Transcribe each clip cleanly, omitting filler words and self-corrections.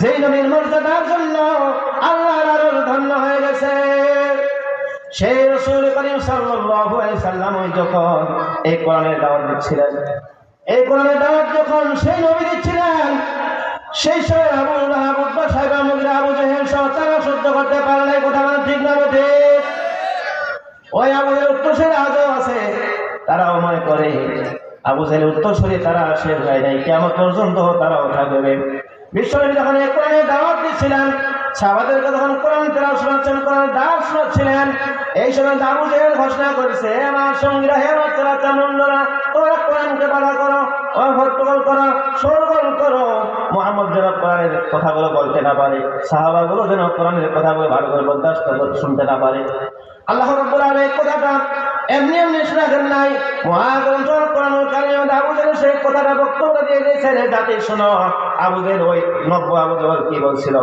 যেই নবীর মর্যাদার জন্য আল্লাহর আরশ ধন্য হয়ে গেছে। সেই রাসূল করিম সাল্লাল্লাহু আলাইহি সাল্লাম যখন এই কোরআনের দাওয়াত দিচ্ছিলেন, এই কোরআনের দাওয়াত যখন সেই নবী দিচ্ছিলেন, সেই সময় আবু লাহাব, উতবা, সাইবা, মুগিরা, আবু জেহেল সহ তারা সহ্য করতে পারে নাই। কথা বলেন ঠিক না ঠিক? ওই আবু জেহেল উত্তরসূরি আজও আছে। তারাও মনে করে আবু জেহেল উত্তরসূরি তারা শেষ হয় নাই, কিয়ামত পর্যন্ত তারাও থাকবে। বিশ্বনবী যখন এই কোরআনের দাওয়াত দিচ্ছিলেন, সাহাবাদেরকে যখন কোরআন তেলাওয়াত শোনাচ্ছেন, কোরআনের দাওয়াত শোনাচ্ছিলেন, এই সময় আবু জেহেল ঘোষণা করেছে, হে আমার সঙ্গীরা, হে আমার চাচা মুন্ডরা, তোমরা কোরআনকে বাধা করো, হট্টগোল করো, শোরগোল করো। মুহাম্মদ যেন কোরআনের কথাগুলো বলতে না পারে, সাহাবাগুলো যেন কোরআনের কথাগুলো ভালো করে বরদাস্ত শুনতে না পারে। আল্লাহ রাব্বুল আলামিন এই কথাটা এমনি এমনি শোনাবেন নাই। মহাগ্রন্থ কোরআনুল কারীমে আবু জেহেল সেই কথাটা বক্তব্য দিয়ে দিয়েছেন, জাতি শোনো। আবু জেহেল ওই নব্য আবু জেহেল কি বলছিল?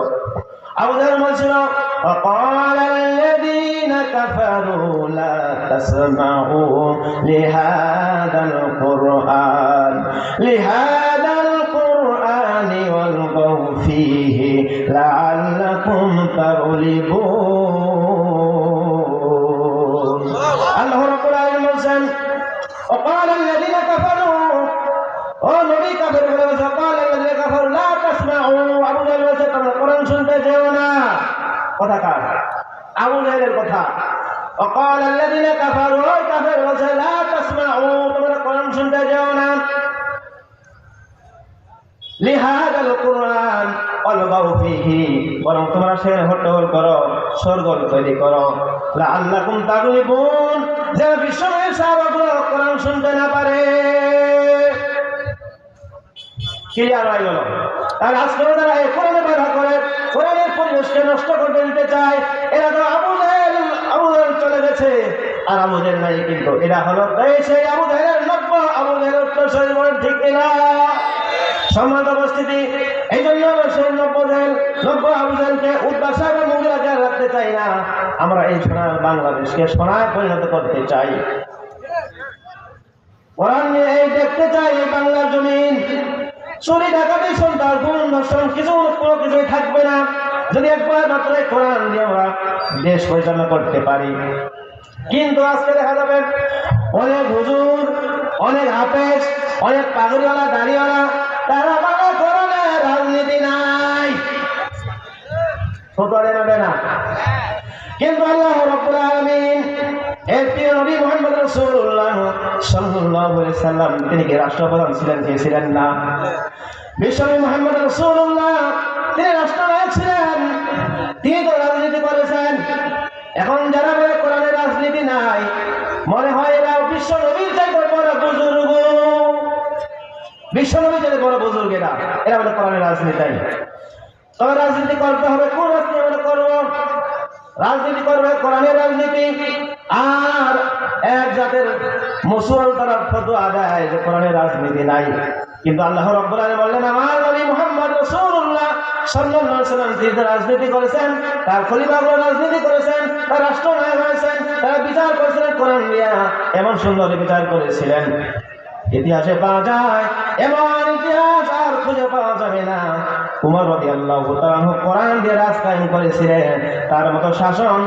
আবু জেহেল বলছিল, وقال الذين كفروا لا تسمعوا لهذا القرآن والغوا فيه لعلكم تغلبون। الله رب العالمين বলেন, وقال الذين كفروا، ও নবী কাফের বলেছে, وقال الذين كفروا لا تسمعوا, আবু জেহেল বলেছে তোমরা কোরআন শুনতে যেও না। কথা কার? আবু জেহেলের কথা। وقال الذين كفروا, ওই কাফের বলেছে, لا تسمعوا, তোমরা কোরআন শুনতে যেও না। لهذا القرآن والغوا فيه, বরং তোমরা সেখানে হট্টগোল করো, শোরগোল তৈরি করো। لعلكم تغلبون, যারা বিশ্বনবীর সাহাবাগুলো কোরআন শুনতে না পারে। ক্লিয়ার হয়ে গেল? আর আজকে যারা এই কোরআনে বাধা করে, কোরআনের পরিবেশকে নষ্ট করতে দিতে চায়, এরা তো আবু জেহেল চলে গেছে, আর আবু জেহেল নাই। কিন্তু এরা হলো সেই আবু জেহেলের নব্য আবু জেহেলের উত্তরসূরি, বলেন ঠিক কিনা? সম্মানিত উপস্থিতি, এই জন্য সেই নব্য আবু জেহেলকে, উতবা, সাইবা, মুগিরাকে রাখতে চাই না। আমরা এই সোনার বাংলাদেশকে সোনায় পরিণত করতে চাই। কোরআন নিয়ে এই দেখতে চাই এই বাংলার জমিন চুরি, ডাকাতি, সন্ত্রাস, গুম, ধর্ষণ কোনো কিছুই থাকবে না, যদি একবার মাত্র কোরআন দিয়ে আমরা দেশ পরিচালনা করতে পারি। কিন্তু আজকে দেখা যাবে অনেক হুজুর, অনেক হাফেজ, অনেক পাগড়িওয়ালা, দাড়িওয়ালা, তারা বলে কোরআনে রাজনীতি নাই। না, কিন্তু আল্লাহ রাব্বুল আলামিন এর প্রিয় নবী মুহাম্মদ রাসূলুল্লাহ সাল্লাল্লাহু আলাইহি সাল্লাম, তিনি কি রাষ্ট্রপ্রধান ছিলেন? কি ছিলেন না? বিশ্বনবী মুহাম্মদ রাসূলুল্লাহ তিনি রাষ্ট্রনায়ক ছিলেন, তিনি তো রাজনীতি করেছেন। এখন যারা বলে কোরআনে রাজনীতি নাই, মনে হয় এরা বিশ্বনবীর চাইতে বড় বুজুর্গ। বিশ্বনবী চাইতে বড় বুজুর্গ এরা বলে কোরআনে রাজনীতি নাই। তবে রাজনীতি করতে হবে, কোন রাজনীতি আমরা করবো? রাজনীতি করবে কোরআনের রাজনীতি। আর এক জাতের মুসলমান তারা ফতোয়া দেয় যে কোরআনের রাজনীতি নাই। কিন্তু আল্লাহ রাব্বুল আলামিন বললেন, আমার নবী মুহাম্মদ রাসূলুল্লাহ সাল্লাল্লাহু আলাইহি ওয়াসাল্লাম তিনি রাজনীতি করেছেন, তার খলিফাগুলো রাজনীতি করেছেন, তার রাষ্ট্রনায়ক হয়েছেন, তারা বিচার করেছিলেন কোরআন দিয়া, এমন সুন্দর বিচার করেছিলেন। ইতিহাসে পাওয়া যায়, এমন ইতিহাস আর খুঁজে পাওয়া যাবে না। উমর রাদিয়াল্লাহু তাআলা কোরআন দিয়ে রাজ কায়েম করেছিলেন, তার মতো শাসন